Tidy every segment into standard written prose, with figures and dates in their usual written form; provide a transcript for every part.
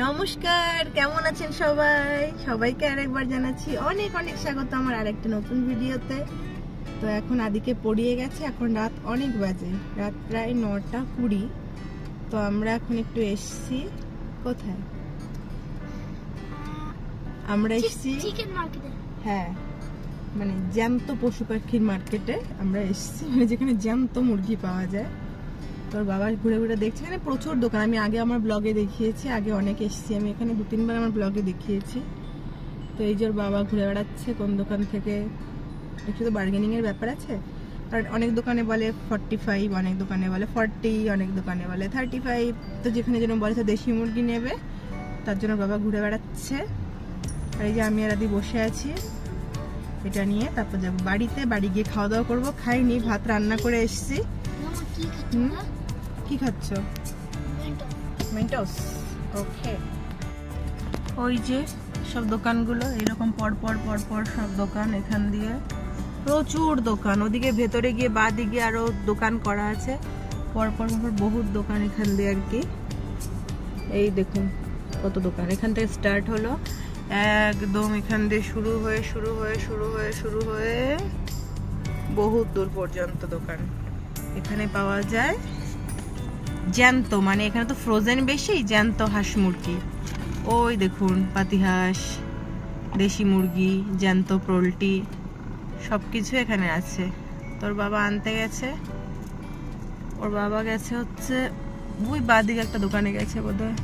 নমস্কার, কেমন আছেন সবাই? সবাইকে আরেকবার জানাচ্ছি অনেক অনেক স্বাগত আমার আরেকটা নতুন ভিডিওতে। তো এখন আদিকে পড়িয়ে গেছে, এখন রাত অনেক বাজে, রাত প্রায় 9:20। তো আমরা এখন একটু এসছি কোথায়? আমরা এসছি চিকেন মার্কেটে। হ্যাঁ, মানে জ্যান্ত পশু পাখির মার্কেটে আমরা এসছি, মানে যেখানে জ্যান্ত মুরগি পাওয়া যায়। তোর বাবা ঘুরে ঘুরে দেখছে, এখানে প্রচুর দোকান। আমি আগে আমার ব্লগে দেখিয়েছি, আগে অনেক এসেছি আমি এখানে, 2-3 বার আমার ব্লগে দেখিয়েছি। তো এই যে ওর বাবা ঘুরে বেড়াচ্ছে কোন দোকান থেকে। একটু তো বার্গেনিং এর ব্যাপার আছে, কারণ অনেক দোকানে বলে 45, অনেক দোকানে বলে 40, অনেক দোকানে বলে 35। তো যেখানে যেন বলে তো দেশি মুরগি নেবে, তার জন্য বাবা ঘুরে বেড়াচ্ছে। আর এই যে আমি আর আদি বসে আছি এটা নিয়ে। তারপর যাবো বাড়িতে, বাড়ি গিয়ে খাওয়া দাওয়া করবো। খাইনি, ভাত রান্না করে এসছি। কি খাচ্ছ? মেন্টোস। ওকে। ওই যে সব দোকানগুলো এরকম পরপর পরপর সব দোকান, এখান দিয়ে প্রচুর দোকান। ওদিকে ভেতরে গিয়ে বা দিকে আরো দোকান করা আছে, পরপর পরপর বহুত দোকান এখান দিয়ে আর কি। এই দেখুন কত দোকান, এখান থেকে স্টার্ট হলো একদম, এখান দিয়ে শুরু হয়ে বহুত দূর পর্যন্ত দোকান। এখানে পাওয়া যায় জ্যান্ত, মানে এখানে তো ফ্রোজেন বেশি, জ্যান্ত হাঁস মুরগি। ওই দেখুন পাতিহাঁস, দেশি মুরগি, জ্যান্ত পোল্ট্রি সবকিছু এখানে আছে। তোর বাবা আনতে গেছে, ওর বাবা গেছে হচ্ছে ওই বাদিকে একটা দোকানে গেছে বোধহয়।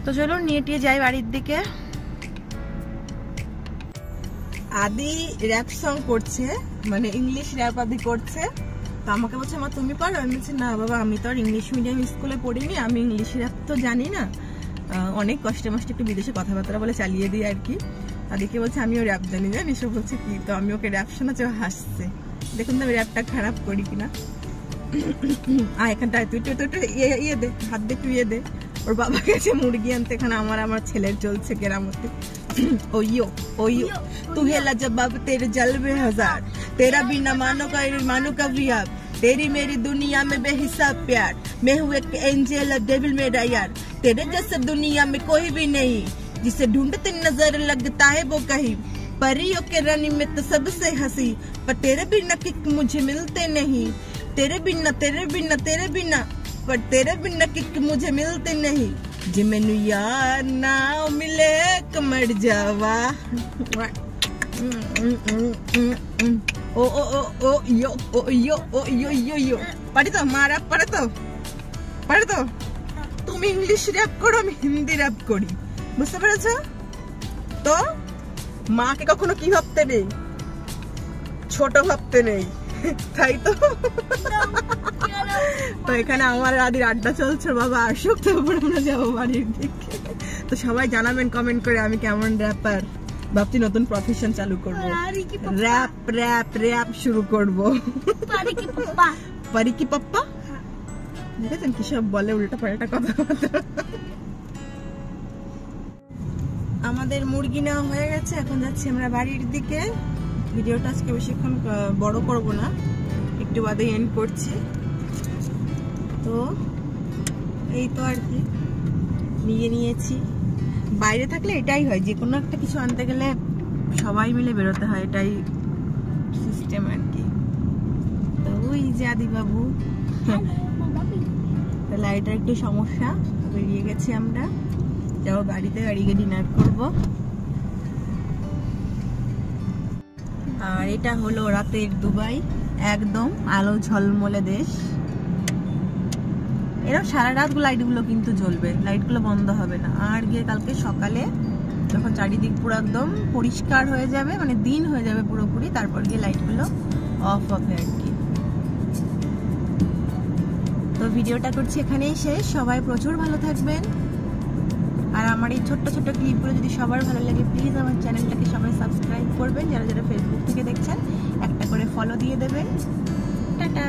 তো চলো নিয়ে টিয়ে যাই বাড়ির দিকে। আদি র‍্যাপ সং করছে, মানে ইংলিশ র‍্যাপ আদি করছে। তো আমাকে বলছে মা তুমি পারো? আমি বলছি না বাবা, আমি তো আর ইংলিশ মিডিয়াম স্কুলে পড়িনি, আমি ইংলিশ র‍্যাপ তো জানি না। অনেক কষ্টে মষ্টে একটু বিদেশে কথাবার্তা বলে চালিয়ে দিই আর কি। আদিকে বলছে আমিও র‍্যাপ জানি, জানিস? ও বলছে কি? তো আমি ওকে র‍্যাপ শোনাচ্ছি, ও হাসছে। দেখুন তো আমি র‍্যাপটা খারাপ করি কিনা। এখানটায় তুই ইয়ে দে, হাত দে, তুই ইয়ে দে। ওর বাবা গেছে মুরগি আনতে, এখানে আমার ছেলের চলছে কেরামতি। ओयो ओयो तू है लाजवाब, तेरे जलवे हजार, तेरा बिना मानो का वियाब, तेरी मेरी दुनिया में बेहिसाब प्यार, मैं हूँ एक एंजल और डेविल मेरा यार, तेरे जैसा दुनिया में कोई भी नहीं, जिसे ढूंढते नजर लगता है वो कहीं, परियों के रानी में तो सबसे हंसी, पर तेरे बिना किक मुझे मिलते नहीं, तेरे बिना पर तेरे बिना किक मुझे मिलते नहीं, जे मैनू यार ना मिले कमर जावा। ओ ओ ओ ओ यो ओ यो ओ यो यो यो পারি তো? মা র‍্যাপ পারে তো? তুমি ইংলিশ র‍্যাপ করো, আমি হিন্দি র‍্যাপ করি, বুঝতে পেরেছো? তো মাকে কখনো কি ভাবতে নেই, ছোট ভাবতে নেই, তাই তো? তো এখানে আমার আদির আড্ডা চলছে, বাবা আসুক তারপর আমরা যাবো বাড়ির দিকে। তো সবাই জানাবেন কমেন্ট করে আমি কেমন র্যাপার। ভাবছি নতুন প্রফেশন চালু করবো, র‍্যাপ শুরু করবো। পারি কি পাপ্পা? দেখেছেন কি সব বলে, উল্টা পাল্টা কথা। আমাদের মুরগি নেওয়া হয়ে গেছে, এখন যাচ্ছি আমরা বাড়ির দিকে। ভিডিওটা আজকে বেশিক্ষণ বড় করব না, একটু বাদে এন্ড করছি। তো এই তো আর কি, নিয়েছি। বাইরে থাকলে এটাই হয়, যে কোনো একটা কিছু আনতে গেলে সবাই মিলে বেরোতে হয়, এটাই সিস্টেম আর কি। তো ওই যে আদি বাবু, লাইটার একটু সমস্যা, বেরিয়ে গেছি আমরা, যাবো বাড়িতে, বাড়ি গিয়ে ডিনার করবো। আর এটা হলো রাতের দুবাই, একদম আলো ঝলমলে দেশ। এরকম সারা রাত লাইটগুলো কিন্তু জ্বলবে, লাইটগুলো বন্ধ হবে না। আর গিয়ে কালকে সকালে যখন চারিদিক পুরো একদম পরিষ্কার হয়ে যাবে, মানে দিন হয়ে যাবে পুরোপুরি, তারপর গিয়ে লাইটগুলো অফ হবে আর কি। তো ভিডিওটা করছি এখানেই শেষ। সবাই প্রচুর ভালো থাকবেন। আর আমার এই ছোট্ট ছোট্ট ক্লিপগুলো যদি সবার ভালো লাগে, প্লিজ আমার চ্যানেলটাকে সবাই সাবস্ক্রাইব করবেন। যারা যারা ফেসবুক থেকে দেখছেন একটা করে ফলো দিয়ে দেবেন। টাটা।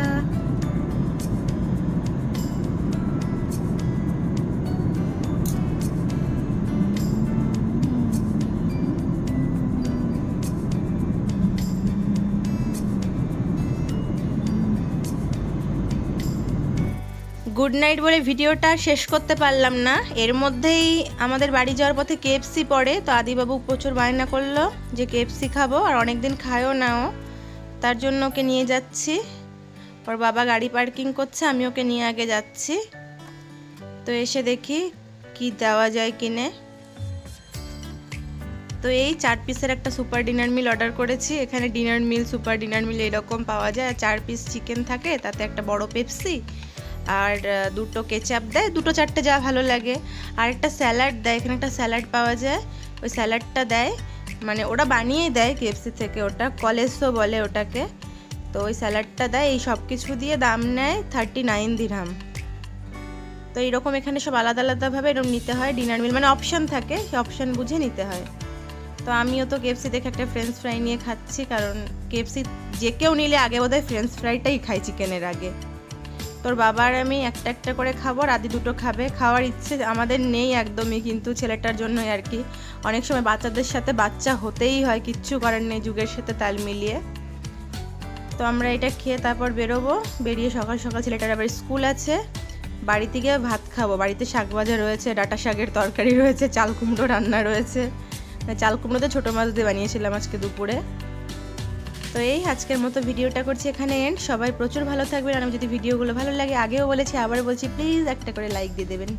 গুড নাইট বলে ভিডিওটা শেষ করতে পারলাম না, এর মধ্যেই আমাদের বাড়ি যাওয়ার পথে কেএফসি পড়ে। তো আদিবাবু প্রচুর বায়না করলো যে কেএফসি খাবো, আর অনেকদিন খায়ও নাও, তার জন্য ওকে নিয়ে যাচ্ছি। ওর বাবা গাড়ি পার্কিং করছে, আমি ওকে নিয়ে আগে যাচ্ছি। তো এসে দেখি কি দেওয়া যায় কিনে। তো এই 4 পিসের একটা সুপার ডিনার মিল অর্ডার করেছি। এখানে ডিনার মিল, সুপার ডিনার মিল এরকম পাওয়া যায়। 4 পিস চিকেন থাকে, তাতে একটা বড় পেপসি আর 2টো কেচাপ দেয়, 2টো 4টে যা ভালো লাগে। আর একটা স্যালাড দেয়, এখানে একটা স্যালাড পাওয়া যায়, ওই স্যালাডটা দেয়, মানে ওরা বানিয়ে দেয় কেএফসি থেকে, ওটা কলেজও বলে ওটাকে। তো ওই স্যালাডটা দেয়, এই সব কিছু দিয়ে দাম নেয় 39 দিরহাম। তো এইরকম এখানে সব আলাদা আলাদাভাবে এরকম নিতে হয় ডিনার মিল, মানে অপশান থাকে, সেই অপশান বুঝে নিতে হয়। তো আমিও তো কেএফসি দেখে একটা ফ্রেঞ্চ ফ্রাই নিয়ে খাচ্ছি, কারণ কেএফসি যে কেউ নিলে আগে বোধহয় ফ্রেঞ্চ ফ্রাইটাই খাই চিকেনের আগে। তোর বাবার আমি একটা একটা করে খাবো, আর আদি 2টো খাবে। খাওয়ার ইচ্ছে আমাদের নেই একদমই, কিন্তু ছেলেটার জন্যই আর কি। অনেক সময় বাচ্চাদের সাথে বাচ্চা হতেই হয়, কিচ্ছু করার নেই, যুগের সাথে তাল মিলিয়ে। তো আমরা এটা খেয়ে তারপর বেরোবো। বেরিয়ে সকাল সকাল ছেলেটার আবার স্কুল আছে, বাড়িতে গিয়ে ভাত খাবো। বাড়িতে শাক ভাজা রয়েছে, ডাঁটা শাকের তরকারি রয়েছে, চাল কুমড়ো রান্না রয়েছে। চাল কুমড়োতে ছোটো মাছ দিয়ে বানিয়েছিলাম আজকে দুপুরে। তো এই আজকের মতো ভিডিওটা করছি এখানে এন্ড। সবাই প্রচুর ভালো থাকবেন, আর আমি যদি ভিডিওগুলো ভালো লাগে, আগেও বলেছি আবার বলছি, প্লিজ একটা করে লাইক দিয়ে দেবেন।